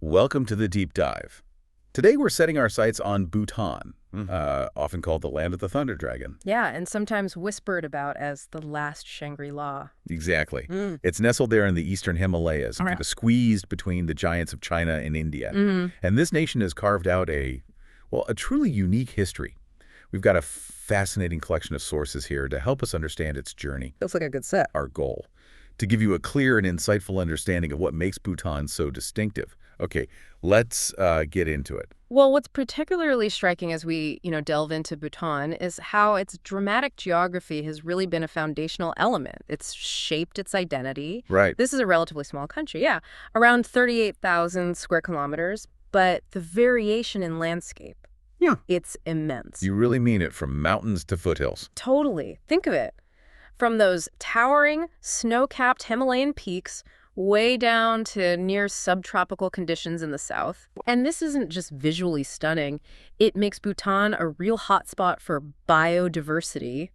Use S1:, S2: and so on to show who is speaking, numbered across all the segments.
S1: Welcome to the Deep Dive. Today we're setting our sights on Bhutan, often called the land of the Thunder Dragon.
S2: Yeah, and sometimes whispered about as the last Shangri-La.
S1: Exactly. It's nestled there in the eastern Himalayas, kind of squeezed between the giants of China and India. And this nation has carved out a truly unique history. We've got a fascinating collection of sources here to help us understand its journey.
S2: Feels like a good set.
S1: Our goal, to give you a clear and insightful understanding of what makes Bhutan so distinctive. Okay, let's get into it.
S2: Well, what's particularly striking as we, delve into Bhutan is how its dramatic geography has really been a foundational element. It's shaped its identity.
S1: Right.
S2: This is a relatively small country, yeah, around 38,000 square kilometers, but the variation in landscape, it's immense.
S1: You really mean it, from mountains to foothills.
S2: Totally. Think of it. From those towering, snow-capped Himalayan peaks way down to near subtropical conditions in the south. And this isn't just visually stunning. It makes Bhutan a real hotspot for biodiversity,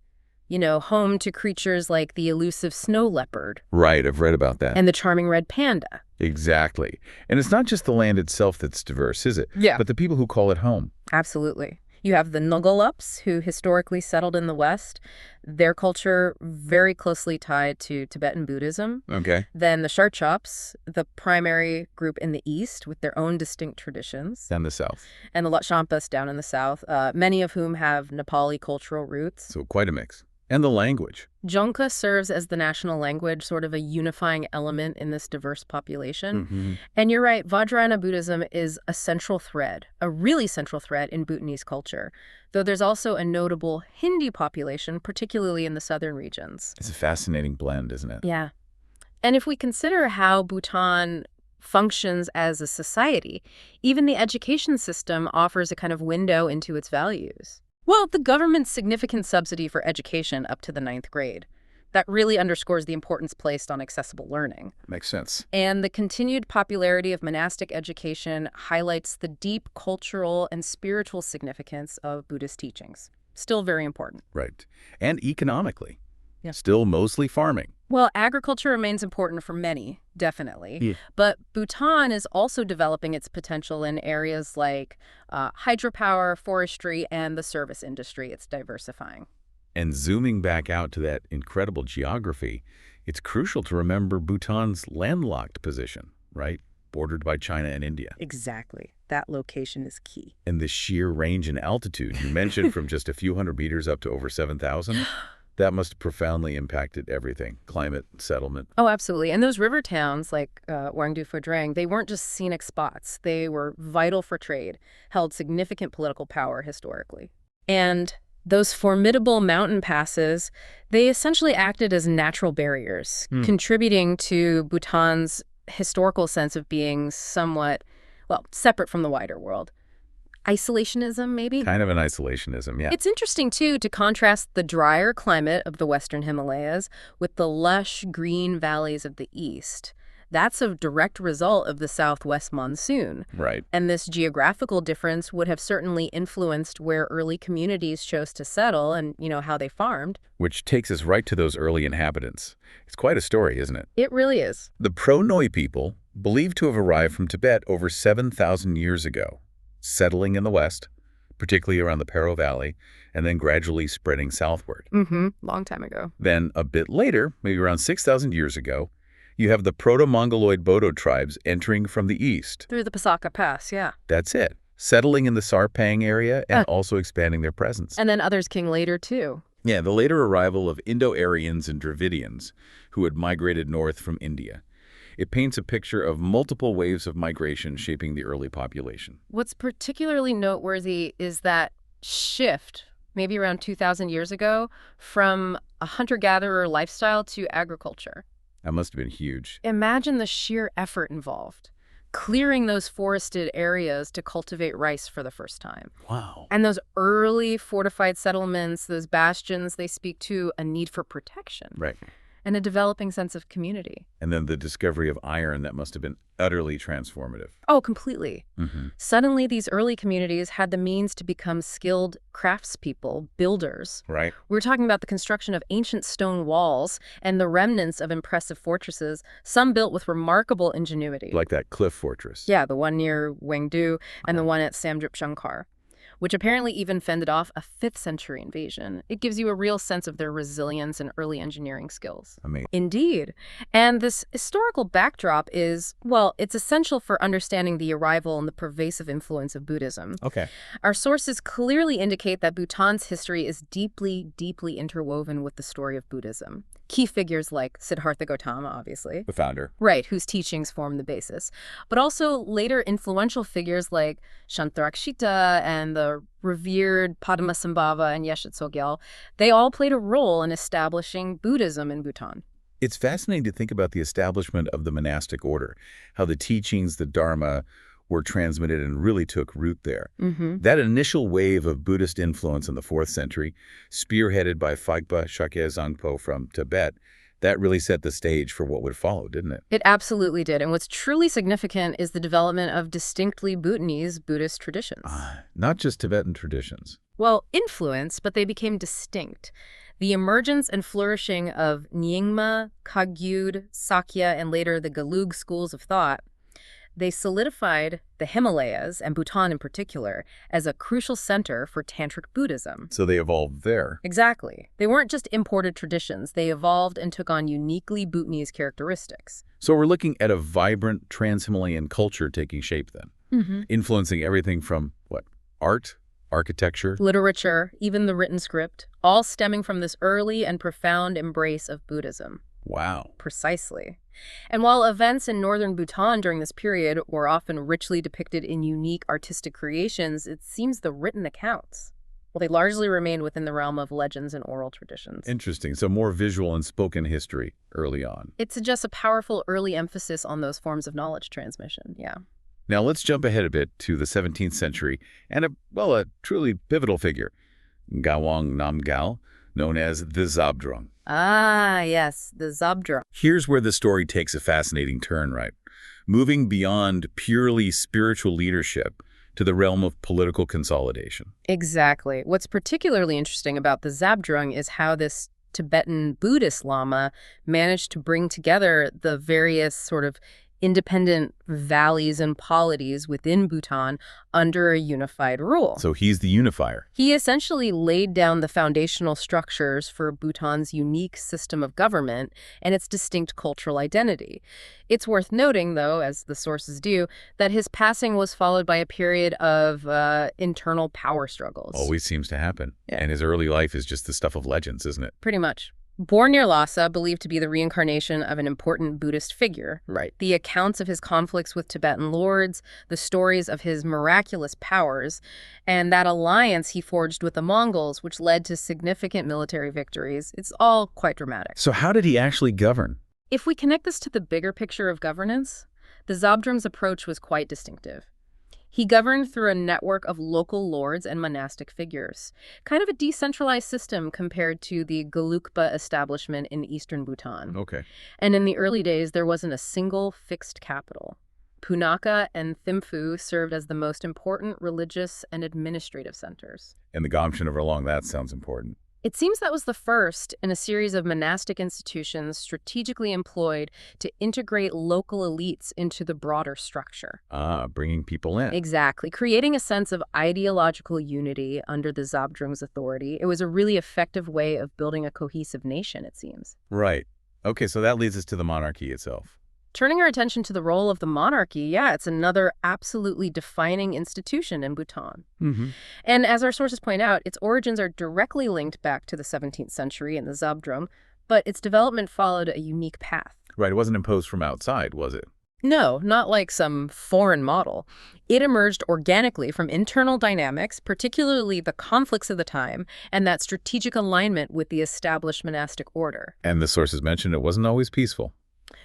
S2: home to creatures like the elusive snow leopard.
S1: Right, I've read about that.
S2: And the charming red panda.
S1: Exactly. And it's not just the land itself that's diverse, is it?
S2: Yeah.
S1: But the people who call it home.
S2: Absolutely. You have the Nuggalups, who historically settled in the West. Their culture very closely tied to Tibetan Buddhism.
S1: Okay.
S2: Then the Sharchops, the primary group in the East with their own distinct traditions.
S1: Down the south.
S2: And the Lhotshampas down in the South, many of whom have Nepali cultural roots.
S1: So quite a mix. And the language.
S2: Dzongkha serves as the national language, sort of a unifying element in this diverse population. And you're right, Vajrayana Buddhism is a central thread, a really central thread in Bhutanese culture, though there's also a notable Hindi population, particularly in the southern regions.
S1: It's a fascinating blend, isn't it?
S2: Yeah. And if we consider how Bhutan functions as a society, even the education system offers a kind of window into its values. Well, the government's significant subsidy for education up to the 9th grade. That really underscores the importance placed on accessible learning.
S1: Makes sense.
S2: And the continued popularity of monastic education highlights the deep cultural and spiritual significance of Buddhist teachings. Still very important.
S1: Right. And economically.
S2: Yeah.
S1: Still mostly farming.
S2: Well, agriculture remains important for many, definitely. But Bhutan is also developing its potential in areas like hydropower, forestry, and the service industry. It's diversifying.
S1: And zooming back out to that incredible geography, it's crucial to remember Bhutan's landlocked position, right? Bordered by China and India.
S2: Exactly. That location is key.
S1: And the sheer range and altitude you mentioned, from just a few hundred meters up to over 7,000. That must have profoundly impacted everything, climate, settlement.
S2: Oh, absolutely. And those river towns like Wangdu Phodrang, they weren't just scenic spots. They were vital for trade, held significant political power historically. And those formidable mountain passes, they essentially acted as natural barriers, contributing to Bhutan's historical sense of being somewhat, separate from the wider world. Isolationism, maybe?
S1: Kind of an isolationism, yeah.
S2: It's interesting, too, to contrast the drier climate of the western Himalayas with the lush green valleys of the east. That's a direct result of the southwest monsoon.
S1: Right.
S2: And this geographical difference would have certainly influenced where early communities chose to settle and, how they farmed.
S1: Which takes us right to those early inhabitants. It's quite a story, isn't it?
S2: It really is.
S1: The Pro-Noi people, believed to have arrived from Tibet over 7,000 years ago, settling in the west, particularly around the Paro Valley, and then gradually spreading southward.
S2: Long time ago.
S1: Then, a bit later, maybe around 6,000 years ago, you have the Proto-Mongoloid Bodo tribes entering from the east.
S2: Through the Pasaka Pass, yeah.
S1: That's it. Settling in the Sarpang area and also expanding their presence.
S2: And then others came later, too.
S1: Yeah, the later arrival of Indo-Aryans and Dravidians, who had migrated north from India. It paints a picture of multiple waves of migration shaping the early population.
S2: What's particularly noteworthy is that shift, maybe around 2,000 years ago, from a hunter-gatherer lifestyle to agriculture.
S1: That must have been huge.
S2: Imagine the sheer effort involved, clearing those forested areas to cultivate rice for the first time.
S1: Wow.
S2: And those early fortified settlements, those bastions, they speak to a need for protection.
S1: Right.
S2: and a developing sense of community.
S1: And then the discovery of iron, that must have been utterly transformative.
S2: Oh, completely.
S1: Mm-hmm.
S2: Suddenly, these early communities had the means to become skilled craftspeople, builders.
S1: Right.
S2: We're talking about the construction of ancient stone walls and the remnants of impressive fortresses, some built with remarkable ingenuity.
S1: Like that cliff fortress.
S2: Yeah, the one near Wengdu and the one at Samdrup, which apparently even fended off a 5th century invasion. It gives you a real sense of their resilience and early engineering skills.
S1: Amazing.
S2: Indeed. And this historical backdrop is, well, it's essential for understanding the arrival and the pervasive influence of Buddhism.
S1: Okay.
S2: Our sources clearly indicate that Bhutan's history is deeply, deeply interwoven with the story of Buddhism. Key figures like Siddhartha Gautama, obviously.
S1: The founder.
S2: Right, whose teachings form the basis. But also later influential figures like Shantarakshita and the revered Padmasambhava and Yeshe Tsogyal. They all played a role in establishing Buddhism in Bhutan.
S1: It's fascinating to think about the establishment of the monastic order, how the teachings, the Dharma, were transmitted and really took root there.
S2: Mm-hmm.
S1: That initial wave of Buddhist influence in the 4th century, spearheaded by Phagpa Shakya Zangpo from Tibet, that really set the stage for what would follow, didn't it?
S2: It absolutely did. And what's truly significant is the development of distinctly Bhutanese Buddhist traditions.
S1: Not just Tibetan traditions.
S2: Well, influence, but they became distinct. The emergence and flourishing of Nyingma, Kagyud, Sakya, and later the Gelug schools of thought, they solidified the Himalayas, and Bhutan in particular, as a crucial center for Tantric Buddhism.
S1: So they evolved there.
S2: Exactly. They weren't just imported traditions. They evolved and took on uniquely Bhutanese characteristics.
S1: So we're looking at a vibrant trans-Himalayan culture taking shape then, influencing everything from, what, art, architecture,
S2: literature, even the written script, all stemming from this early and profound embrace of Buddhism.
S1: Wow.
S2: Precisely. And while events in northern Bhutan during this period were often richly depicted in unique artistic creations, it seems the written accounts, well, they largely remained within the realm of legends and oral traditions.
S1: Interesting. So more visual and spoken history early on.
S2: It suggests a powerful early emphasis on those forms of knowledge transmission, yeah.
S1: Now let's jump ahead a bit to the 17th century and a truly pivotal figure, Ngawang Namgyal, known as the Zhabdrung.
S2: Ah, yes, the Zhabdrung.
S1: Here's where the story takes a fascinating turn, right? Moving beyond purely spiritual leadership to the realm of political consolidation.
S2: Exactly. What's particularly interesting about the Zhabdrung is how this Tibetan Buddhist Lama managed to bring together the various sort of independent valleys and polities within Bhutan under a unified rule.
S1: So he's the unifier.
S2: He essentially laid down the foundational structures for Bhutan's unique system of government and its distinct cultural identity. It's worth noting, though, as the sources do, that his passing was followed by a period of internal power struggles.
S1: Always seems to happen.
S2: Yeah.
S1: And his early life is just the stuff of legends, isn't it?
S2: Pretty much. Born near Lhasa, believed to be the reincarnation of an important Buddhist figure.
S1: Right.
S2: The accounts of his conflicts with Tibetan lords, the stories of his miraculous powers, and that alliance he forged with the Mongols, which led to significant military victories. It's all quite dramatic.
S1: So how did he actually govern?
S2: If we connect this to the bigger picture of governance, the Zhabdrung's approach was quite distinctive. He governed through a network of local lords and monastic figures, kind of a decentralized system compared to the Gelugpa establishment in eastern Bhutan.
S1: Okay.
S2: And in the early days, there wasn't a single fixed capital. Punakha and Thimphu served as the most important religious and administrative centers.
S1: And the Gomshin over along that sounds important.
S2: It seems that was the first in a series of monastic institutions strategically employed to integrate local elites into the broader structure.
S1: Bringing people in.
S2: Exactly. Creating a sense of ideological unity under the Zhabdrung's authority. It was a really effective way of building a cohesive nation, it seems.
S1: Right. Okay, so that leads us to the monarchy itself.
S2: Turning our attention to the role of the monarchy, yeah, it's another absolutely defining institution in Bhutan. And as our sources point out, its origins are directly linked back to the 17th century and the Zhabdrung, but its development followed a unique path.
S1: Right, it wasn't imposed from outside, was it?
S2: No, not like some foreign model. It emerged organically from internal dynamics, particularly the conflicts of the time, and that strategic alignment with the established monastic order.
S1: And the sources mentioned it wasn't always peaceful.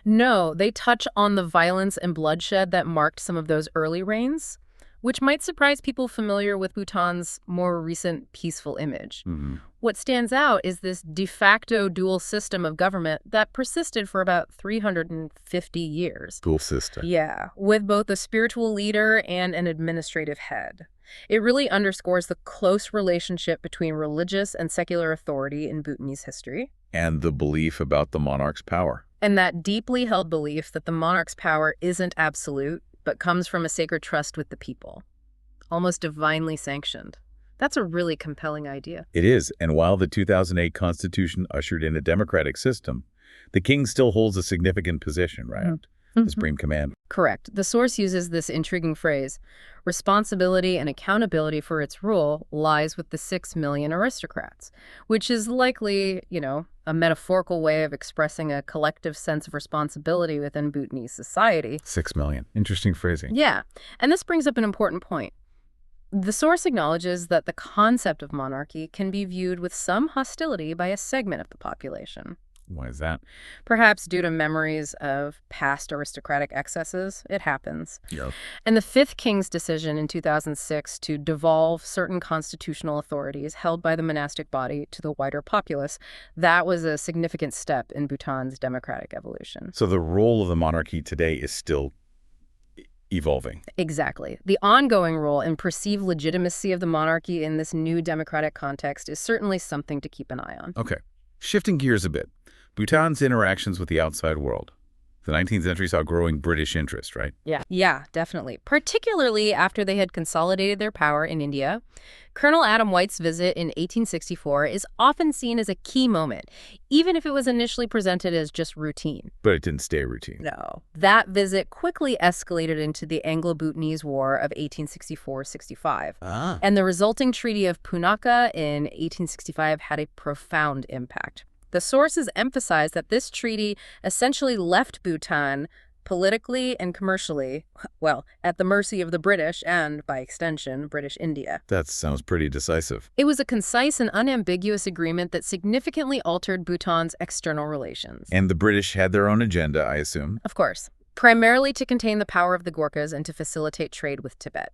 S2: No, they touch on the violence and bloodshed that marked some of those early reigns. which might surprise people familiar with Bhutan's more recent peaceful image. What stands out is this de facto dual system of government that persisted for about 350 years.
S1: Dual system.
S2: Yeah, with both a spiritual leader and an administrative head. It really underscores the close relationship between religious and secular authority in Bhutanese history.
S1: And the belief about the monarch's power.
S2: And that deeply held belief that the monarch's power isn't absolute, but comes from a sacred trust with the people. Almost divinely sanctioned. That's a really compelling idea.
S1: It is, and while the 2008 Constitution ushered in a democratic system, the king still holds a significant position, right? The supreme command.
S2: Correct. The source uses this intriguing phrase, responsibility and accountability for its rule lies with the 6 million aristocrats, which is likely, a metaphorical way of expressing a collective sense of responsibility within Bhutanese society.
S1: 6 million. Interesting phrasing.
S2: Yeah, and this brings up an important point. The source acknowledges that the concept of monarchy can be viewed with some hostility by a segment of the population.
S1: Why is that?
S2: Perhaps due to memories of past aristocratic excesses. It happens.
S1: Yep.
S2: And the fifth king's decision in 2006 to devolve certain constitutional authorities held by the monastic body to the wider populace, that was a significant step in Bhutan's democratic evolution.
S1: So the role of the monarchy today is still evolving.
S2: Exactly. The ongoing role and perceived legitimacy of the monarchy in this new democratic context is certainly something to keep an eye on.
S1: Okay. Shifting gears a bit. Bhutan's interactions with the outside world. The 19th century saw growing British interest, right?
S2: Yeah, definitely. Particularly after they had consolidated their power in India. Colonel Adam White's visit in 1864 is often seen as a key moment, even if it was initially presented as just routine.
S1: But it didn't stay routine.
S2: No. That visit quickly escalated into the Anglo-Bhutanese War of 1864-65. And the resulting Treaty of Punakha in 1865 had a profound impact. The sources emphasize that this treaty essentially left Bhutan politically and commercially, at the mercy of the British and, by extension, British India.
S1: That sounds pretty decisive.
S2: It was a concise and unambiguous agreement that significantly altered Bhutan's external relations.
S1: And the British had their own agenda, I assume.
S2: Of course. Primarily to contain the power of the Gorkhas and to facilitate trade with Tibet.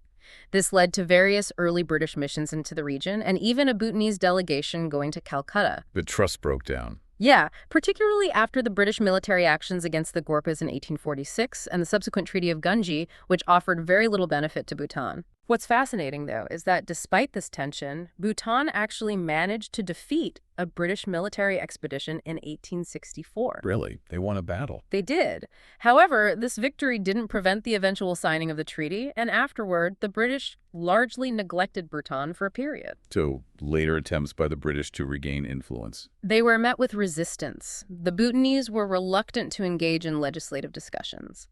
S2: This led to various early British missions into the region and even a Bhutanese delegation going to Calcutta.
S1: The trust broke down.
S2: Yeah, particularly after the British military actions against the Gorkhas in 1846 and the subsequent Treaty of Gunji, which offered very little benefit to Bhutan. What's fascinating, though, is that despite this tension, Bhutan actually managed to defeat a British military expedition in 1864.
S1: Really? They won a battle?
S2: They did. However, this victory didn't prevent the eventual signing of the treaty, and afterward, the British largely neglected Bhutan for a period.
S1: So, later attempts by the British to regain influence.
S2: They were met with resistance. The Bhutanese were reluctant to engage in legislative discussions.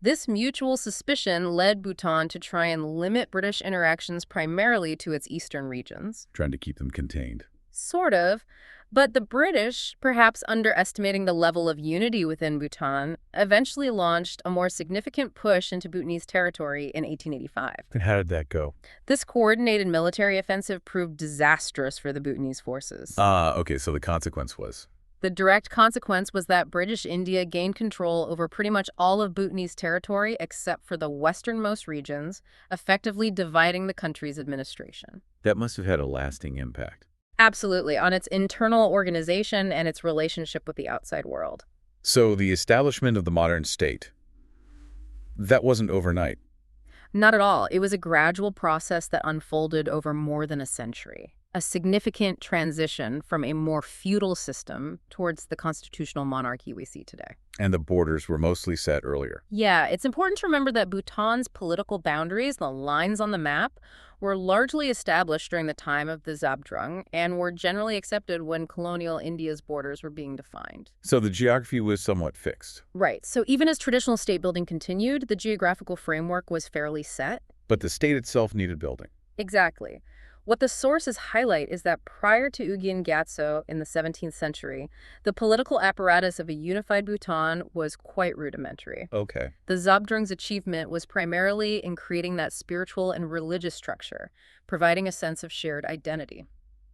S2: This mutual suspicion led Bhutan to try and limit British interactions primarily to its eastern regions.
S1: Trying to keep them contained.
S2: Sort of. But the British, perhaps underestimating the level of unity within Bhutan, eventually launched a more significant push into Bhutanese territory in 1885.
S1: And how did that go?
S2: This coordinated military offensive proved disastrous for the Bhutanese forces.
S1: Okay, so the consequence was?
S2: The direct consequence was that British India gained control over pretty much all of Bhutanese territory except for the westernmost regions, effectively dividing the country's administration.
S1: That must have had a lasting impact.
S2: Absolutely, on its internal organization and its relationship with the outside world.
S1: So the establishment of the modern state, that wasn't overnight.
S2: Not at all. It was a gradual process that unfolded over more than a century. A significant transition from a more feudal system towards the constitutional monarchy we see today.
S1: And the borders were mostly set earlier.
S2: Yeah, it's important to remember that Bhutan's political boundaries, the lines on the map, were largely established during the time of the Zhabdrung and were generally accepted when colonial India's borders were being defined.
S1: So the geography was somewhat fixed.
S2: Right. So even as traditional state building continued, the geographical framework was fairly set.
S1: But the state itself needed building.
S2: Exactly. What the sources highlight is that prior to Ugyen Gyatso in the 17th century, the political apparatus of a unified Bhutan was quite rudimentary.
S1: Okay.
S2: The Zhabdrung's achievement was primarily in creating that spiritual and religious structure, providing a sense of shared identity.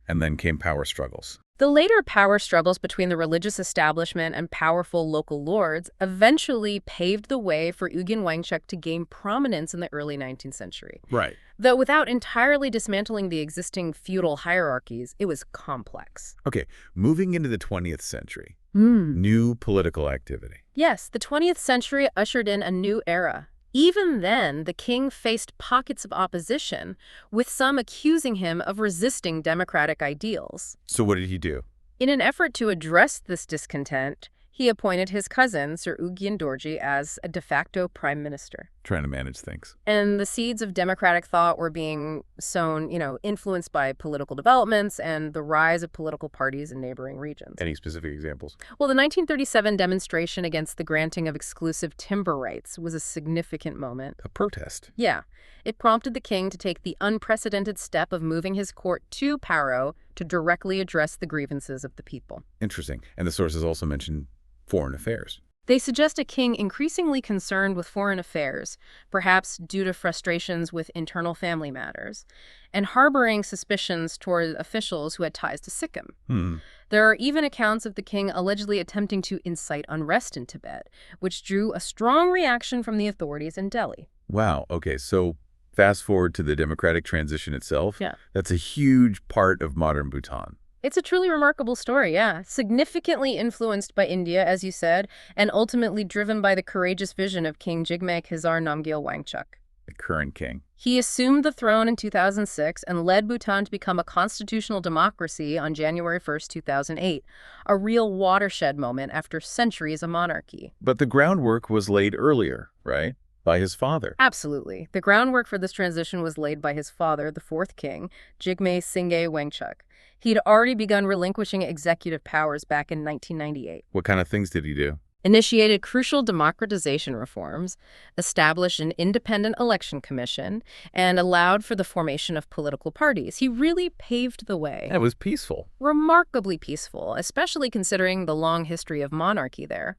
S1: And then came power struggles.
S2: The later power struggles between the religious establishment and powerful local lords eventually paved the way for Ugyen Wangchuck to gain prominence in the early 19th century.
S1: Right.
S2: Though without entirely dismantling the existing feudal hierarchies, it was complex.
S1: Okay, moving into the 20th century, new political activity.
S2: Yes, the 20th century ushered in a new era. Even then, the king faced pockets of opposition, with some accusing him of resisting democratic ideals.
S1: So what did he do?
S2: In an effort to address this discontent, he appointed his cousin, Sir Ugyen Dorji, as a de facto prime minister.
S1: Trying to manage things.
S2: And the seeds of democratic thought were being sown, influenced by political developments and the rise of political parties in neighboring regions.
S1: Any specific examples?
S2: Well, the 1937 demonstration against the granting of exclusive timber rights was a significant moment.
S1: A protest.
S2: Yeah. It prompted the king to take the unprecedented step of moving his court to Paro to directly address the grievances of the people.
S1: Interesting. And the sources also mention foreign affairs.
S2: They suggest a king increasingly concerned with foreign affairs, perhaps due to frustrations with internal family matters, and harboring suspicions toward officials who had ties to Sikkim. There are even accounts of the king allegedly attempting to incite unrest in Tibet, which drew a strong reaction from the authorities in Delhi.
S1: Wow. Okay, so fast forward to the democratic transition itself.
S2: Yeah.
S1: That's a huge part of modern Bhutan.
S2: It's a truly remarkable story, yeah. Significantly influenced by India, as you said, and ultimately driven by the courageous vision of King Jigme Khizar Namgyel Wangchuck.
S1: The current king.
S2: He assumed the throne in 2006 and led Bhutan to become a constitutional democracy on January 1st, 2008, a real watershed moment after centuries of monarchy.
S1: But the groundwork was laid earlier, right? By his father.
S2: Absolutely. The groundwork for this transition was laid by his father, the fourth king, Jigme Singye Wangchuck. He'd already begun relinquishing executive powers back in 1998.
S1: What kind of things did he do?
S2: Initiated crucial democratization reforms, established an independent election commission, and allowed for the formation of political parties. He really paved the way.
S1: That was peaceful.
S2: Remarkably peaceful, especially considering the long history of monarchy there.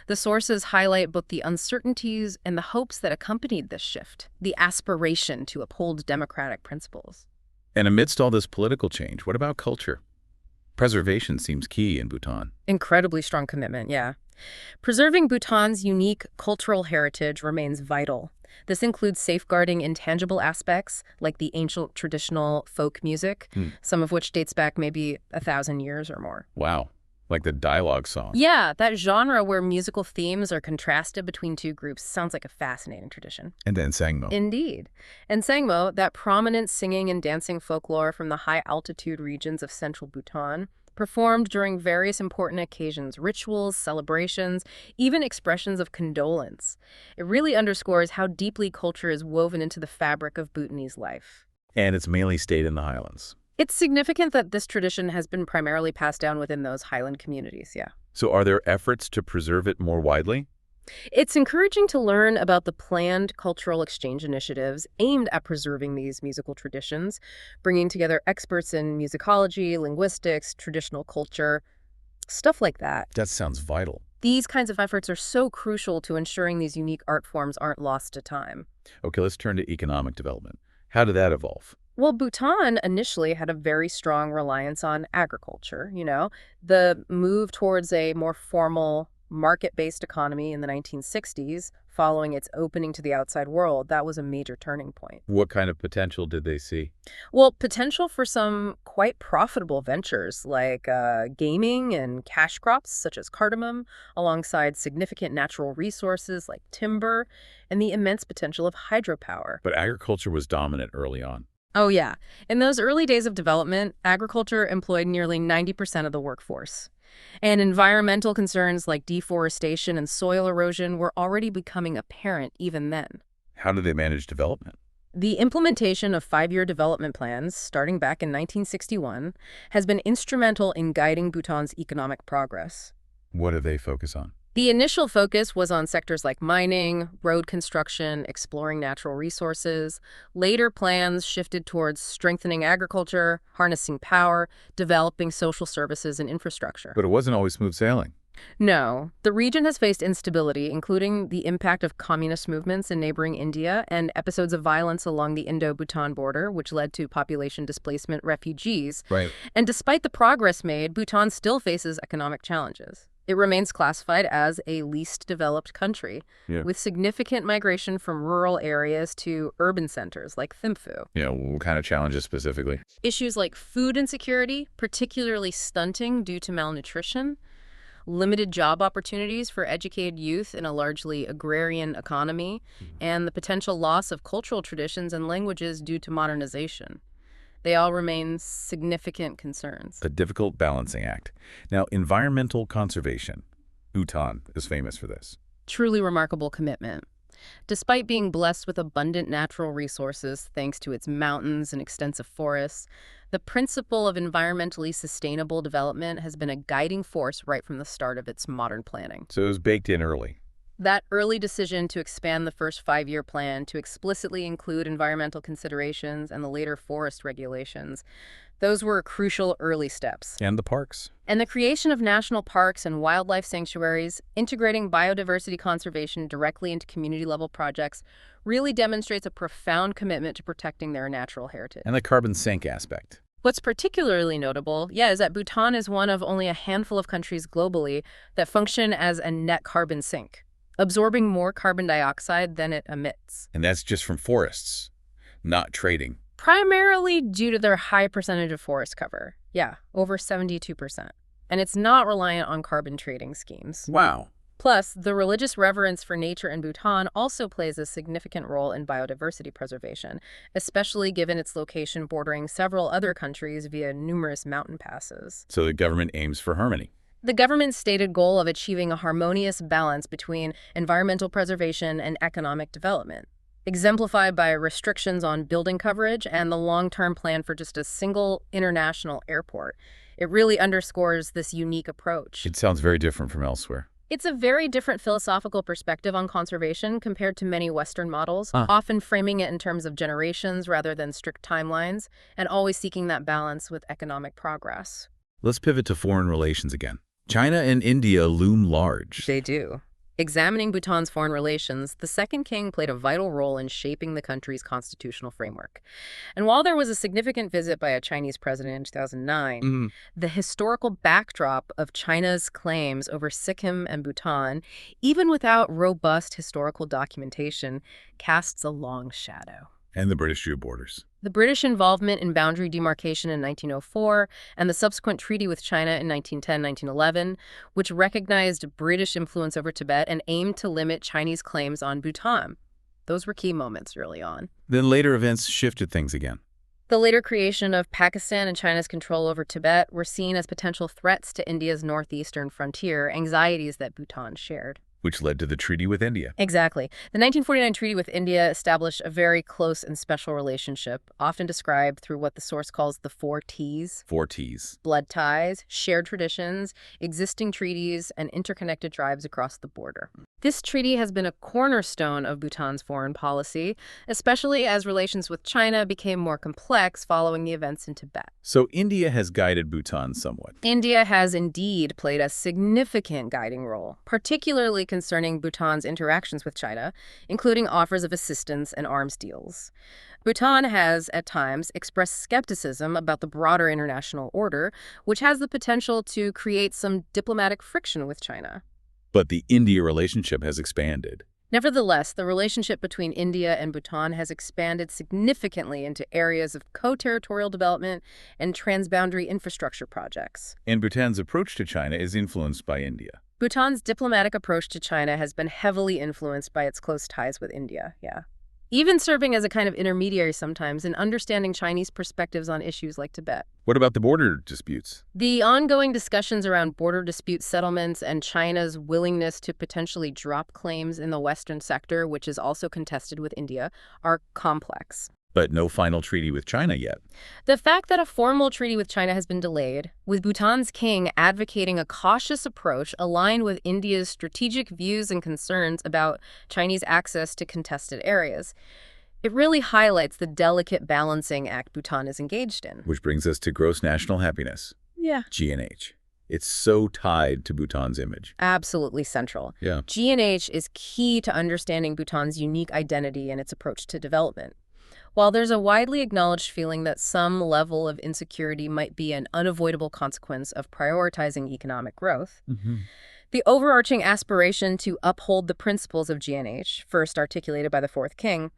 S2: The sources highlight both the uncertainties and the hopes that accompanied this shift, the aspiration to uphold democratic principles.
S1: And amidst all this political change, what about culture? Preservation seems key in Bhutan.
S2: Incredibly strong commitment, yeah. Preserving Bhutan's unique cultural heritage remains vital. This includes safeguarding intangible aspects like the ancient traditional folk music, some of which dates back maybe 1,000 years or more.
S1: Wow. Like the dialogue song.
S2: Yeah, that genre where musical themes are contrasted between two groups sounds like a fascinating tradition.
S1: And then Sangmo.
S2: Indeed. And Sangmo, that prominent singing and dancing folklore from the high-altitude regions of central Bhutan, performed during various important occasions, rituals, celebrations, even expressions of condolence. It really underscores how deeply culture is woven into the fabric of Bhutanese life.
S1: And it's mainly stayed in the highlands.
S2: It's significant that this tradition has been primarily passed down within those highland communities, yeah.
S1: So are there efforts to preserve it more widely?
S2: It's encouraging to learn about the planned cultural exchange initiatives aimed at preserving these musical traditions, bringing together experts in musicology, linguistics, traditional culture, stuff like that.
S1: That sounds vital.
S2: These kinds of efforts are so crucial to ensuring these unique art forms aren't lost to time.
S1: Okay, let's turn to economic development. How did that evolve?
S2: Well, Bhutan initially had a very strong reliance on agriculture, The move towards a more formal, market-based economy in the 1960s, following its opening to the outside world, that was a major turning point.
S1: What kind of potential did they see?
S2: Well, potential for some quite profitable ventures like gaming and cash crops such as cardamom, alongside significant natural resources like timber, and the immense potential of hydropower.
S1: But agriculture was dominant early on.
S2: Oh, yeah. In those early days of development, agriculture employed nearly 90% of the workforce. And environmental concerns like deforestation and soil erosion were already becoming apparent even then.
S1: How did they manage development?
S2: The implementation of 5-year development plans, starting back in 1961, has been instrumental in guiding Bhutan's economic progress.
S1: What do they focus on?
S2: The initial focus was on sectors like mining, road construction, exploring natural resources. Later plans shifted towards strengthening agriculture, harnessing power, developing social services and infrastructure.
S1: But it wasn't always smooth sailing.
S2: No, the region has faced instability, including the impact of communist movements in neighboring India and episodes of violence along the Indo-Bhutan border, which led to population displacement refugees.
S1: Right.
S2: And despite the progress made, Bhutan still faces economic challenges. It remains classified as a least developed country,
S1: Yeah.
S2: with significant migration from rural areas to urban centers like Thimphu.
S1: Yeah, what kind of challenges specifically?
S2: Issues like food insecurity, particularly stunting due to malnutrition, limited job opportunities for educated youth in a largely agrarian economy, and the potential loss of cultural traditions and languages due to modernization. They all remain significant concerns.
S1: A difficult balancing act. Now, environmental conservation. Bhutan is famous for this.
S2: Truly remarkable commitment. Despite being blessed with abundant natural resources thanks to its mountains and extensive forests, the principle of environmentally sustainable development has been a guiding force right from the start of its modern planning.
S1: So it was baked in early.
S2: That early decision to expand the first five-year plan to explicitly include environmental considerations and the later forest regulations, those were crucial early steps.
S1: And the parks.
S2: And the creation of national parks and wildlife sanctuaries, integrating biodiversity conservation directly into community-level projects, really demonstrates a profound commitment to protecting their natural heritage.
S1: And the carbon sink aspect.
S2: What's particularly notable, is that Bhutan is one of only a handful of countries globally that function as a net carbon sink, absorbing more carbon dioxide than it emits.
S1: And that's just from forests, not trading.
S2: Primarily due to their high percentage of forest cover. Over 72%. And it's not reliant on carbon trading schemes.
S1: Wow.
S2: Plus, the religious reverence for nature in Bhutan also plays a significant role in biodiversity preservation, especially given its location bordering several other countries via numerous mountain passes.
S1: So the government aims for harmony.
S2: The government's stated goal of achieving a harmonious balance between environmental preservation and economic development, exemplified by restrictions on building coverage and the long-term plan for just a single international airport. It really underscores this unique approach.
S1: It sounds very different from elsewhere.
S2: It's a very different philosophical perspective on conservation compared to many Western models, often framing it in terms of generations rather than strict timelines, and always seeking that balance with economic progress.
S1: Let's pivot to foreign relations again. China and India loom large.
S2: They do. Examining Bhutan's foreign relations, the second king played a vital role in shaping the country's constitutional framework. And while there was a significant visit by a Chinese president in 2009, the historical backdrop of China's claims over Sikkim and Bhutan, even without robust historical documentation, casts a long shadow.
S1: And the British drew borders.
S2: The British involvement in boundary demarcation in 1904 and the subsequent treaty with China in 1910-1911, which recognized British influence over Tibet and aimed to limit Chinese claims on Bhutan. Those were key moments early on.
S1: Then later events shifted things again.
S2: The later creation of Pakistan and China's control over Tibet were seen as potential threats to India's northeastern frontier, anxieties that Bhutan shared.
S1: Which led to the treaty with India.
S2: Exactly. The 1949 treaty with India established a very close and special relationship, often described through what the source calls the 4 Ts.
S1: 4 Ts.
S2: Blood ties, shared traditions, existing treaties, and interconnected tribes across the border. This treaty has been a cornerstone of Bhutan's foreign policy, especially as relations with China became more complex following the events in Tibet.
S1: So India has guided Bhutan somewhat.
S2: India has indeed played a significant guiding role, particularly concerning Bhutan's interactions with China, including offers of assistance and arms deals. Bhutan has, at times, expressed skepticism about the broader international order, which has the potential to create some diplomatic friction with China.
S1: But the India relationship has expanded.
S2: Nevertheless, the relationship between India and Bhutan has expanded significantly into areas of co-territorial development and transboundary infrastructure projects.
S1: And Bhutan's approach to China is influenced by India.
S2: Bhutan's diplomatic approach to China has been heavily influenced by its close ties with India, even serving as a kind of intermediary sometimes in understanding Chinese perspectives on issues like Tibet.
S1: What about the border disputes?
S2: The ongoing discussions around border dispute settlements and China's willingness to potentially drop claims in the western sector, which is also contested with India, are complex.
S1: But no final treaty with China yet.
S2: The fact that a formal treaty with China has been delayed, with Bhutan's king advocating a cautious approach aligned with India's strategic views and concerns about Chinese access to contested areas, it really highlights the delicate balancing act Bhutan is engaged in.
S1: Which brings us to gross national happiness. GNH. It's so tied to Bhutan's image.
S2: Absolutely central.
S1: Yeah.
S2: G&H is key to understanding Bhutan's unique identity and its approach to development. While there's a widely acknowledged feeling that some level of insecurity might be an unavoidable consequence of prioritizing economic growth, the overarching aspiration to uphold the principles of G&H, first articulated by the Fourth King,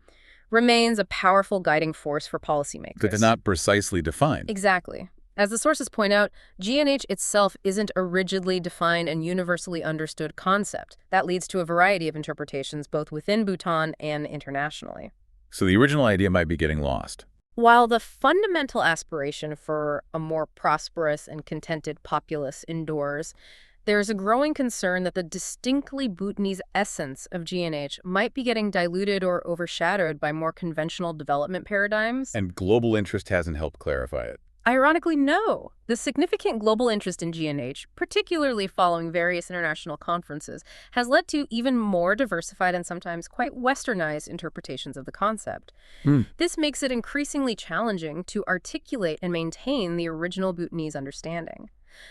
S2: remains a powerful guiding force for policymakers.
S1: But they're not precisely defined.
S2: Exactly. As the sources point out, G&H itself isn't a rigidly defined and universally understood concept. That leads to a variety of interpretations both within Bhutan and internationally.
S1: So the original idea might be getting lost.
S2: While the fundamental aspiration for a more prosperous and contented populace endures, there's a growing concern that the distinctly Bhutanese essence of G&H might be getting diluted or overshadowed by more conventional development paradigms.
S1: And global interest hasn't helped clarify it.
S2: Ironically, no. The significant global interest in G&H, particularly following various international conferences, has led to even more diversified and sometimes quite westernized interpretations of the concept. This makes it increasingly challenging to articulate and maintain the original Bhutanese understanding.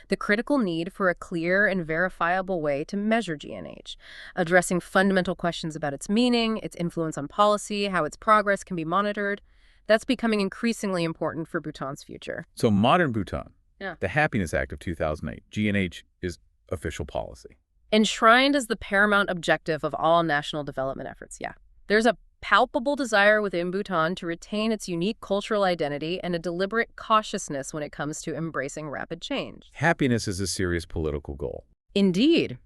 S2: The critical need for a clear and verifiable way to measure G&H, addressing fundamental questions about its meaning, its influence on policy, how its progress can be monitored, that's becoming increasingly important for Bhutan's future.
S1: So modern Bhutan,
S2: Yeah.
S1: the Happiness Act of 2008, G&H is official policy.
S2: Enshrined as the paramount objective of all national development efforts, yeah. There's a palpable desire within Bhutan to retain its unique cultural identity and a deliberate cautiousness when it comes to embracing rapid change.
S1: Happiness is a serious political goal.
S2: Indeed.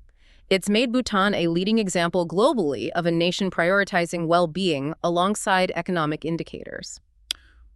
S2: It's made Bhutan a leading example globally of a nation prioritizing well-being alongside economic indicators.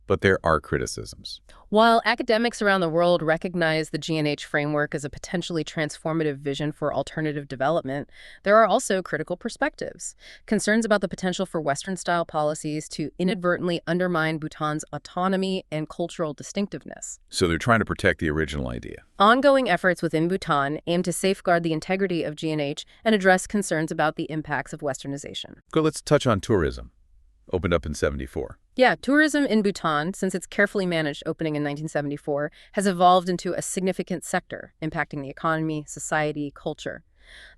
S1: But there are criticisms.
S2: While academics around the world recognize the G&H framework as a potentially transformative vision for alternative development, there are also critical perspectives. Concerns about the potential for Western-style policies to inadvertently undermine Bhutan's autonomy and cultural distinctiveness.
S1: So they're trying to protect the original idea.
S2: Ongoing efforts within Bhutan aim to safeguard the integrity of G&H and address concerns about the impacts of Westernization.
S1: Good, let's touch on tourism. Opened up in '74.
S2: Yeah, tourism in Bhutan, since its carefully managed opening in 1974, has evolved into a significant sector, impacting the economy, society, culture.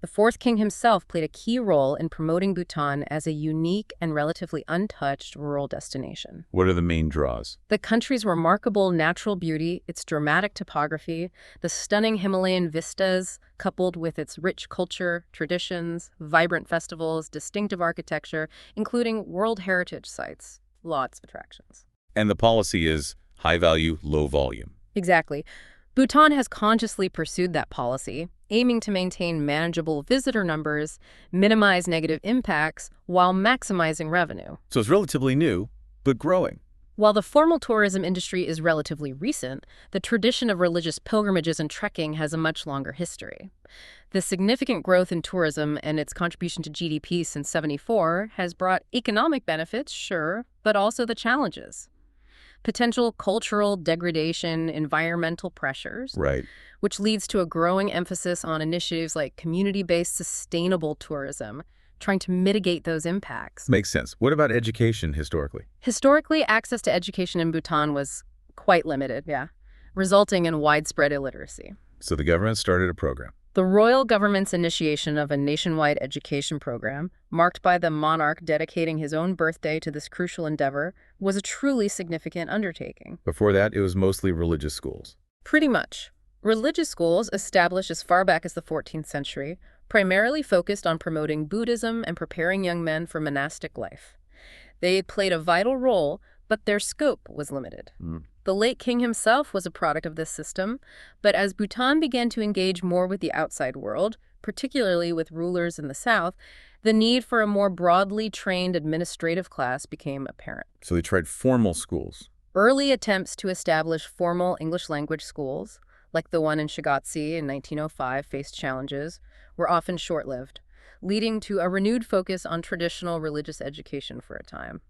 S2: The Fourth King himself played a key role in promoting Bhutan as a unique and relatively untouched rural destination.
S1: What are the main draws?
S2: The country's remarkable natural beauty, its dramatic topography, the stunning Himalayan vistas, coupled with its rich culture, traditions, vibrant festivals, distinctive architecture, including World Heritage sites. Lots of attractions.
S1: And the policy is high value, low volume.
S2: Exactly. Bhutan has consciously pursued that policy, aiming to maintain manageable visitor numbers, minimize negative impacts, while maximizing revenue.
S1: So it's relatively new, but growing.
S2: While the formal tourism industry is relatively recent, the tradition of religious pilgrimages and trekking has a much longer history. The significant growth in tourism and its contribution to GDP since '74 has brought economic benefits, sure, but also the challenges. Potential cultural degradation, environmental pressures,
S1: Right.
S2: which leads to a growing emphasis on initiatives like community-based sustainable tourism, trying to mitigate those impacts.
S1: Makes sense. What about education historically?
S2: Historically, access to education in Bhutan was quite limited, resulting in widespread illiteracy.
S1: So the government started a program.
S2: The royal government's initiation of a nationwide education program, marked by the monarch dedicating his own birthday to this crucial endeavor, was a truly significant undertaking.
S1: Before that, it was mostly religious schools.
S2: Pretty much. Religious schools, established as far back as the 14th century, primarily focused on promoting Buddhism and preparing young men for monastic life. They played a vital role, but their scope was limited. The late king himself was a product of this system, but as Bhutan began to engage more with the outside world, particularly with rulers in the south, the need for a more broadly trained administrative class became apparent.
S1: So they tried formal schools.
S2: Early attempts to establish formal English language schools, like the one in Shigatse in 1905, faced challenges, were often short-lived, leading to a renewed focus on traditional religious education for a time.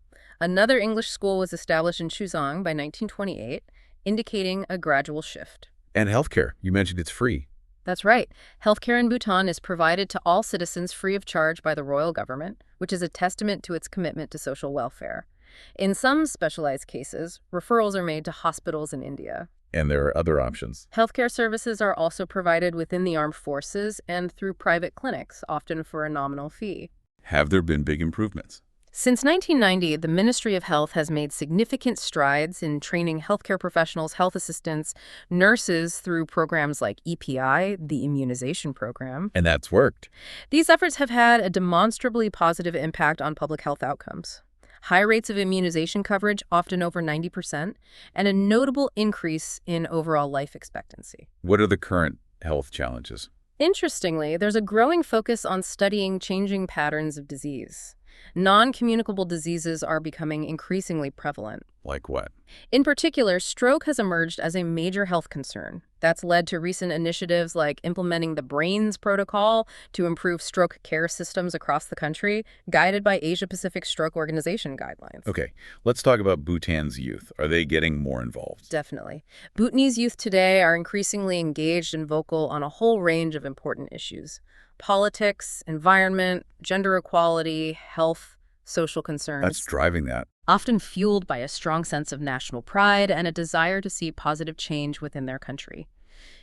S2: Another English school was established in Chuzang by 1928, indicating a gradual shift.
S1: And healthcare. You mentioned it's free.
S2: That's right. Healthcare in Bhutan is provided to all citizens free of charge by the royal government, which is a testament to its commitment to social welfare. In some specialized cases, referrals are made to hospitals in India.
S1: And there are other options.
S2: Healthcare services are also provided within the armed forces and through private clinics, often for a nominal fee.
S1: Have there been big improvements?
S2: Since 1990, the Ministry of Health has made significant strides in training healthcare professionals, health assistants, nurses through programs like EPI, the immunization program.
S1: And that's worked.
S2: These efforts have had a demonstrably positive impact on public health outcomes. High rates of immunization coverage, often over 90%, and a notable increase in overall life expectancy.
S1: What are the current health challenges?
S2: Interestingly, there's a growing focus on studying changing patterns of disease. Non-communicable diseases are becoming increasingly prevalent.
S1: Like what?
S2: In particular, stroke has emerged as a major health concern. That's led to recent initiatives like implementing the BRAINS protocol to improve stroke care systems across the country, guided by Asia-Pacific Stroke Organization guidelines.
S1: Okay, let's talk about Bhutan's youth. Are they getting more involved?
S2: Definitely. Bhutanese youth today are increasingly engaged and vocal on a whole range of important issues: politics, environment, gender equality, health, social concerns.
S1: That's driving that.
S2: Often fueled by a strong sense of national pride and a desire to see positive change within their country.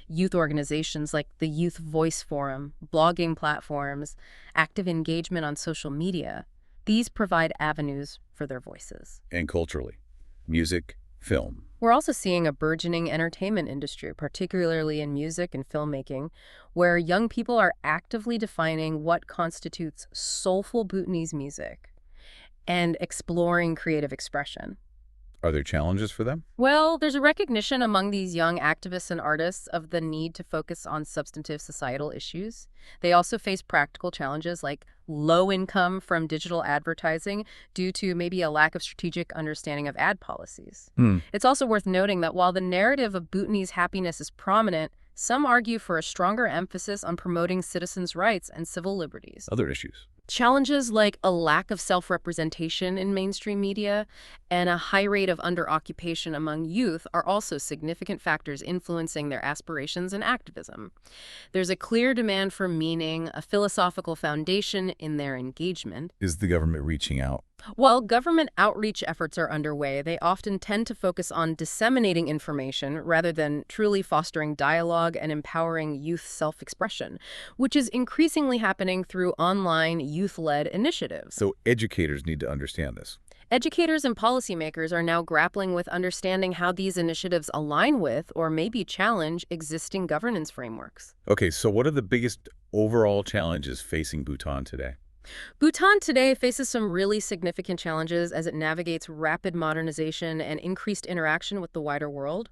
S2: Youth organizations like the Youth Voice Forum, blogging platforms, active engagement on social media, these provide avenues for their voices.
S1: And culturally, music, film.
S2: We're also seeing a burgeoning entertainment industry, particularly in music and filmmaking, where young people are actively defining what constitutes soulful Bhutanese music and exploring creative expression.
S1: Are there challenges for them?
S2: Well, there's a recognition among these young activists and artists of the need to focus on substantive societal issues. They also face practical challenges like low income from digital advertising due to maybe a lack of strategic understanding of ad policies. It's also worth noting that while the narrative of Bhutanese happiness is prominent, some argue for a stronger emphasis on promoting citizens' rights and civil liberties.
S1: Other issues.
S2: Challenges like a lack of self-representation in mainstream media and a high rate of under-occupation among youth are also significant factors influencing their aspirations and activism. There's a clear demand for meaning, a philosophical foundation in their engagement.
S1: Is the government reaching out?
S2: While government outreach efforts are underway, they often tend to focus on disseminating information rather than truly fostering dialogue and empowering youth self-expression, which is increasingly happening through online youth-led initiatives.
S1: So educators need to understand this.
S2: Educators and policymakers are now grappling with understanding how these initiatives align with or maybe challenge existing governance frameworks.
S1: Okay, so what are the biggest overall challenges facing Bhutan today?
S2: Bhutan today faces some really significant challenges as it navigates rapid modernization and increased interaction with the wider world.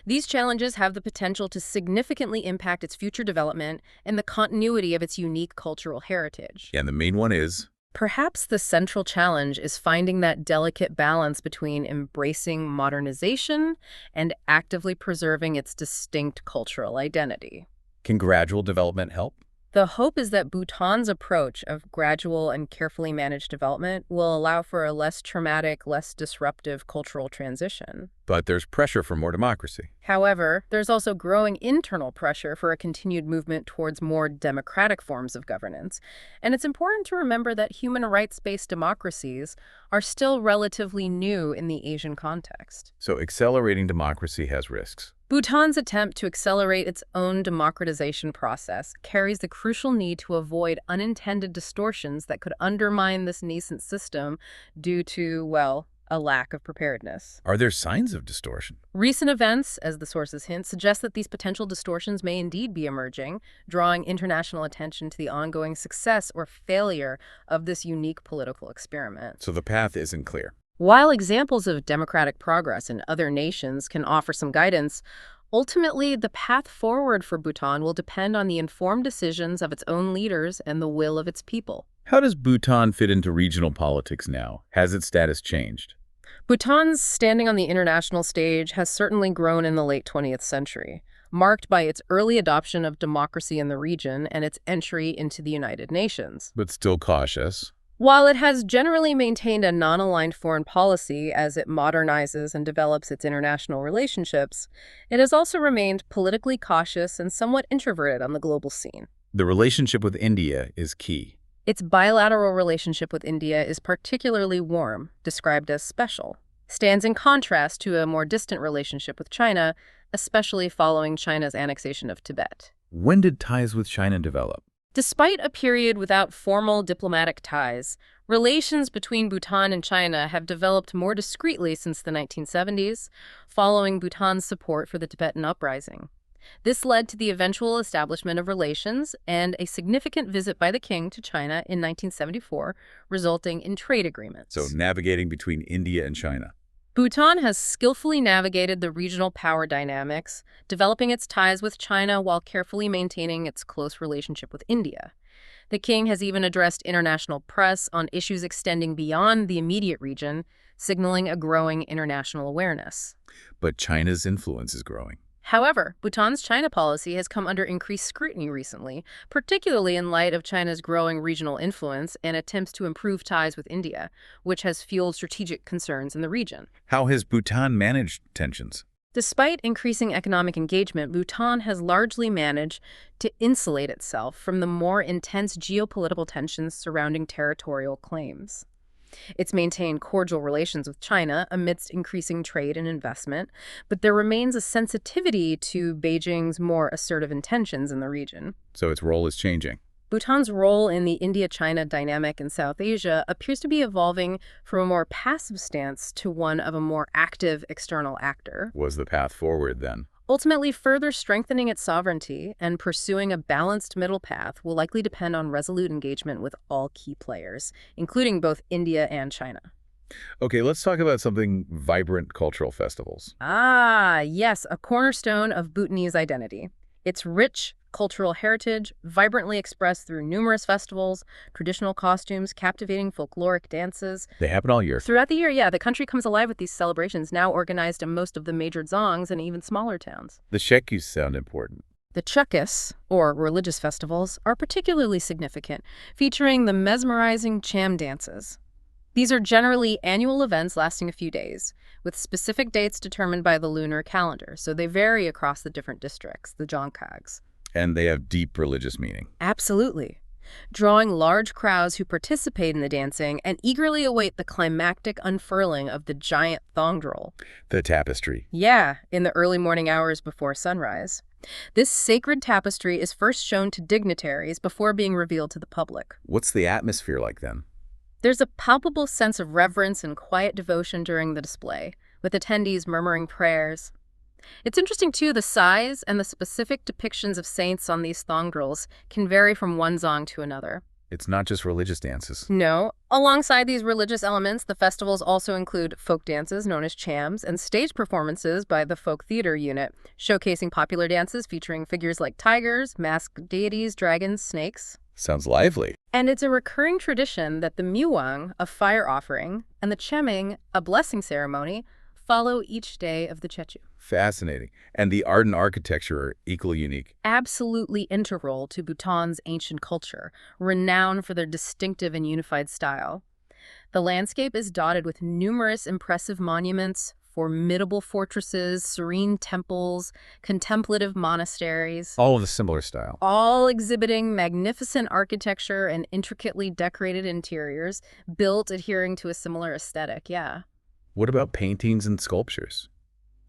S2: These challenges have the potential to significantly impact its future development and the continuity of its unique cultural heritage.
S1: And the main one is?
S2: Perhaps the central challenge is finding that delicate balance between embracing modernization and actively preserving its distinct cultural identity.
S1: Can gradual development help?
S2: The hope is that Bhutan's approach of gradual and carefully managed development will allow for a less traumatic, less disruptive cultural transition.
S1: But there's pressure for more democracy.
S2: However, there's also growing internal pressure for a continued movement towards more democratic forms of governance. And it's important to remember that human rights-based democracies are still relatively new in the Asian context.
S1: So accelerating democracy has risks.
S2: Bhutan's attempt to accelerate its own democratization process carries the crucial need to avoid unintended distortions that could undermine this nascent system due to, well, a lack of preparedness.
S1: Are there signs of distortion?
S2: Recent events, as the sources hint, suggest that these potential distortions may indeed be emerging, drawing international attention to the ongoing success or failure of this unique political experiment.
S1: So the path isn't clear.
S2: While examples of democratic progress in other nations can offer some guidance, ultimately the path forward for Bhutan will depend on the informed decisions of its own leaders and the will of its people.
S1: How does Bhutan fit into regional politics now? Has its status changed?
S2: Bhutan's standing on the international stage has certainly grown in the late 20th century, marked by its early adoption of democracy in the region and its entry into the United Nations.
S1: But still cautious.
S2: While it has generally maintained a non-aligned foreign policy as it modernizes and develops its international relationships, it has also remained politically cautious and somewhat introverted on the global scene.
S1: The relationship with India is key.
S2: Its bilateral relationship with India is particularly warm, described as special. Stands in contrast to a more distant relationship with China especially following China's annexation of Tibet.
S1: When did ties with China develop?
S2: Despite a period without formal diplomatic ties, relations between Bhutan and China have developed more discreetly since the 1970s, following Bhutan's support for the Tibetan uprising. This led to the eventual establishment of relations and a significant visit by the king to China in 1974, resulting in trade agreements.
S1: So navigating between India and China.
S2: Bhutan has skillfully navigated the regional power dynamics, developing its ties with China while carefully maintaining its close relationship with India. The king has even addressed international press on issues extending beyond the immediate region, signaling a growing international awareness.
S1: But China's influence is growing.
S2: However, Bhutan's China policy has come under increased scrutiny recently, particularly in light of China's growing regional influence and attempts to improve ties with India, which has fueled strategic concerns in the region.
S1: How has Bhutan managed tensions?
S2: Despite increasing economic engagement, Bhutan has largely managed to insulate itself from the more intense geopolitical tensions surrounding territorial claims. It's maintained cordial relations with China amidst increasing trade and investment, but there remains a sensitivity to Beijing's more assertive intentions in the region.
S1: So its role is changing.
S2: Bhutan's role in the India-China dynamic in South Asia appears to be evolving from a more passive stance to one of a more active external actor.
S1: Was the path forward then?
S2: Ultimately, further strengthening its sovereignty and pursuing a balanced middle path will likely depend on resolute engagement with all key players, including both India and China.
S1: Okay, let's talk about something vibrant: cultural festivals.
S2: Ah, yes, a cornerstone of Bhutanese identity. Its rich cultural heritage, vibrantly expressed through numerous festivals, traditional costumes, captivating folkloric dances.
S1: They happen all year.
S2: Throughout the year, yeah, the country comes alive with these celebrations, now organized in most of the major dzongs and even smaller towns.
S1: The shekus sound important.
S2: The chukkas, or religious festivals, are particularly significant, featuring the mesmerizing cham dances. These are generally annual events lasting a few days, with specific dates determined by the lunar calendar, so they vary across the different districts, the dzongkhags.
S1: And they have deep religious meaning.
S2: Absolutely. Drawing large crowds who participate in the dancing and eagerly await the climactic unfurling of the giant thongdrol.
S1: The tapestry.
S2: Yeah, in the early morning hours before sunrise. This sacred tapestry is first shown to dignitaries before being revealed to the public.
S1: What's the atmosphere like then?
S2: There's a palpable sense of reverence and quiet devotion during the display, with attendees murmuring prayers. It's interesting, too, the size and the specific depictions of saints on these thongdrols can vary from one dzong to another.
S1: It's not just religious dances.
S2: No. Alongside these religious elements, the festivals also include folk dances known as chams and stage performances by the folk theater unit, showcasing popular dances featuring figures like tigers, masked deities, dragons, snakes.
S1: Sounds lively.
S2: And it's a recurring tradition that the muang, a fire offering, and the cheming, a blessing ceremony, follow each day of the Chechu.
S1: Fascinating. And the art and architecture are equally unique.
S2: Absolutely integral to Bhutan's ancient culture, renowned for their distinctive and unified style. The landscape is dotted with numerous impressive monuments, formidable fortresses, serene temples, contemplative monasteries.
S1: All of a similar style.
S2: All exhibiting magnificent architecture and intricately decorated interiors, built adhering to a similar aesthetic, yeah.
S1: What about paintings and sculptures?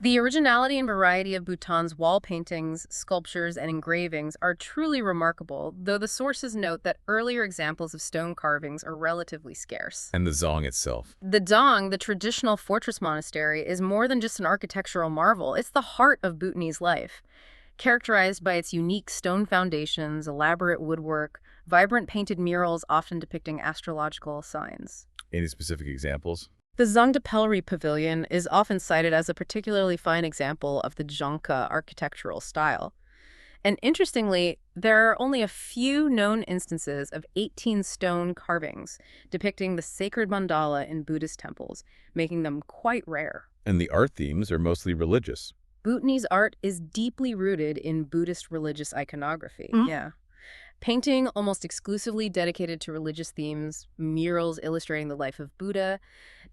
S2: The originality and variety of Bhutan's wall paintings, sculptures, and engravings are truly remarkable, though the sources note that earlier examples of stone carvings are relatively scarce.
S1: And the dzong itself.
S2: The dzong, the traditional fortress monastery, is more than just an architectural marvel. It's the heart of Bhutanese life, characterized by its unique stone foundations, elaborate woodwork, vibrant painted murals often depicting astrological signs.
S1: Any specific examples?
S2: The Zongdapelri Pavilion is often cited as a particularly fine example of the Dzongkha architectural style. And interestingly, there are only a few known instances of 18 stone carvings depicting the sacred mandala in Buddhist temples, making them quite rare.
S1: And the art themes are mostly religious.
S2: Bhutanese art is deeply rooted in Buddhist religious iconography. Yeah. Painting almost exclusively dedicated to religious themes, murals illustrating the life of Buddha,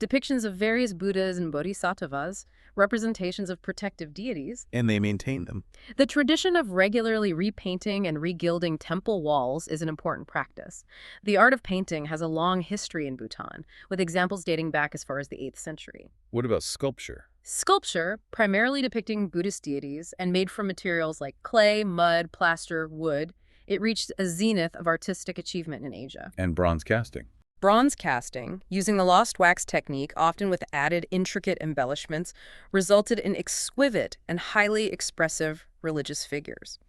S2: depictions of various Buddhas and bodhisattvas, representations of protective deities.
S1: And they maintain them.
S2: The tradition of regularly repainting and regilding temple walls is an important practice. The art of painting has a long history in Bhutan, with examples dating back as far as the 8th century.
S1: What about sculpture?
S2: Sculpture, primarily depicting Buddhist deities and made from materials like clay, mud, plaster, wood, it reached a zenith of artistic achievement in Asia.
S1: And bronze casting.
S2: Bronze casting, using the lost wax technique, often with added intricate embellishments, resulted in exquisite and highly expressive religious figures.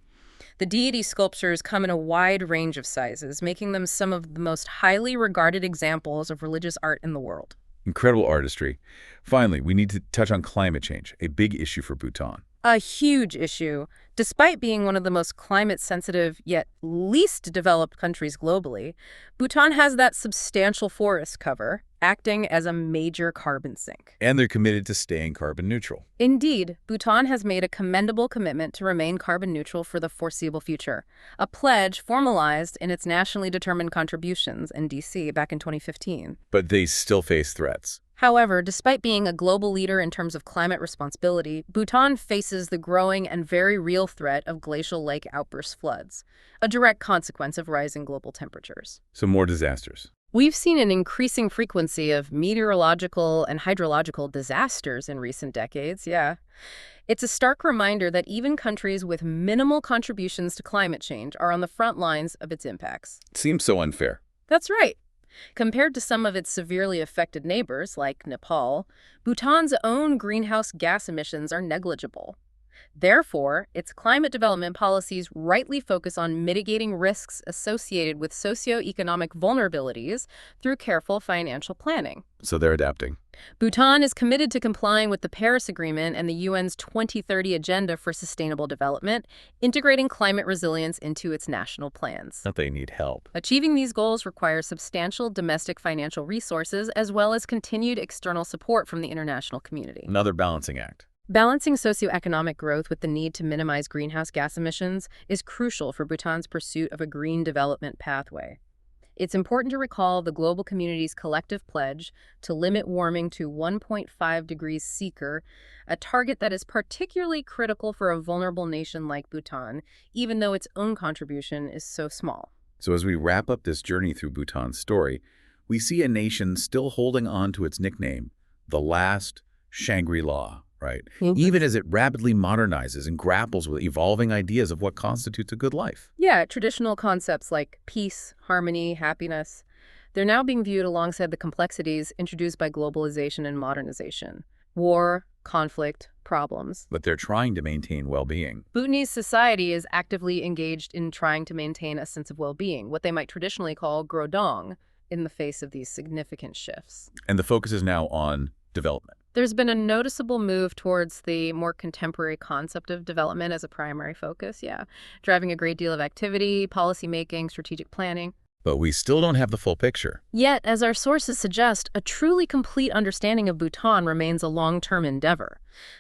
S2: The deity sculptures come in a wide range of sizes, making them some of the most highly regarded examples of religious art in the world.
S1: Incredible artistry. Finally, we need to touch on climate change, a big issue for Bhutan.
S2: A huge issue. Despite being one of the most climate-sensitive yet least developed countries globally, Bhutan has that substantial forest cover, acting as a major carbon sink.
S1: And they're committed to staying carbon neutral.
S2: Indeed, Bhutan has made a commendable commitment to remain carbon neutral for the foreseeable future, a pledge formalized in its nationally determined contributions in D.C. back in 2015.
S1: But they still face threats.
S2: However, despite being a global leader in terms of climate responsibility, Bhutan faces the growing and very real threat of glacial lake outburst floods, a direct consequence of rising global temperatures.
S1: So more disasters.
S2: We've seen an increasing frequency of meteorological and hydrological disasters in recent decades, yeah. It's a stark reminder that even countries with minimal contributions to climate change are on the front lines of its impacts.
S1: It seems so unfair.
S2: That's right. Compared to some of its severely affected neighbors, like Nepal, Bhutan's own greenhouse gas emissions are negligible. Therefore, its climate development policies rightly focus on mitigating risks associated with socio-economic vulnerabilities through careful financial planning.
S1: So they're adapting.
S2: Bhutan is committed to complying with the Paris Agreement and the UN's 2030 Agenda for Sustainable Development, integrating climate resilience into its national plans.
S1: Not they need help.
S2: Achieving these goals requires substantial domestic financial resources as well as continued external support from the international community.
S1: Another balancing act.
S2: Balancing socioeconomic growth with the need to minimize greenhouse gas emissions is crucial for Bhutan's pursuit of a green development pathway. It's important to recall the global community's collective pledge to limit warming to 1.5 degrees Celsius, a target that is particularly critical for a vulnerable nation like Bhutan, even though its own contribution is so small.
S1: So as we wrap up this journey through Bhutan's story, we see a nation still holding on to its nickname, the last Shangri-La. Right? Even as it rapidly modernizes and grapples with evolving ideas of what constitutes a good life.
S2: Yeah, traditional concepts like peace, harmony, happiness, they're now being viewed alongside the complexities introduced by globalization and modernization. War, conflict, problems.
S1: But they're trying to maintain well-being.
S2: Bhutanese society is actively engaged in trying to maintain a sense of well-being, what they might traditionally call grodong, in the face of these significant shifts.
S1: And the focus is now on development.
S2: There's been a noticeable move towards the more contemporary concept of development as a primary focus, yeah, driving a great deal of activity, policymaking, strategic planning.
S1: But we still don't have the full picture.
S2: Yet, as our sources suggest, a truly complete understanding of Bhutan remains a long-term endeavor.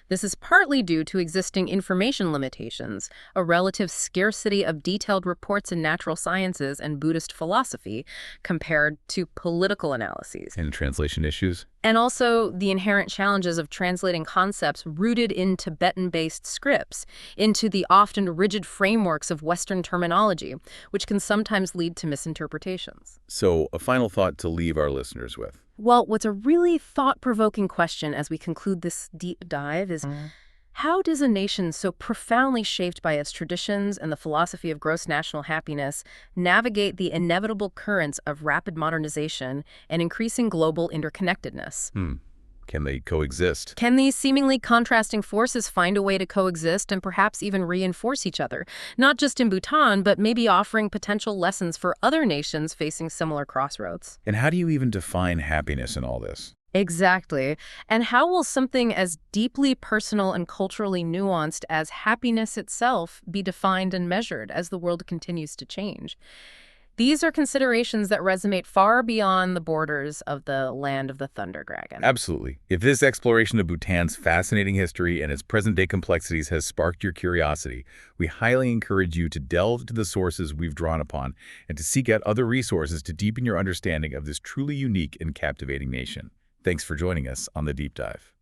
S2: This is partly due to existing information limitations, a relative scarcity of detailed reports in natural sciences and Buddhist philosophy compared to political analyses.
S1: And translation issues.
S2: And also the inherent challenges of translating concepts rooted in Tibetan-based scripts into the often rigid frameworks of Western terminology, which can sometimes lead to misinterpretations.
S1: So, a final thought to leave our listeners with.
S2: Well, what's a really thought-provoking question as we conclude this deep dive is, how does a nation so profoundly shaped by its traditions and the philosophy of gross national happiness navigate the inevitable currents of rapid modernization and increasing global interconnectedness?
S1: Can they coexist?
S2: Can these seemingly contrasting forces find a way to coexist and perhaps even reinforce each other, not just in Bhutan, but maybe offering potential lessons for other nations facing similar crossroads?
S1: And how do you even define happiness in all this?
S2: Exactly. And how will something as deeply personal and culturally nuanced as happiness itself be defined and measured as the world continues to change? These are considerations that resonate far beyond the borders of the land of the Thunder Dragon.
S1: Absolutely. If this exploration of Bhutan's fascinating history and its present-day complexities has sparked your curiosity, we highly encourage you to delve into the sources we've drawn upon and to seek out other resources to deepen your understanding of this truly unique and captivating nation. Thanks for joining us on The Deep Dive.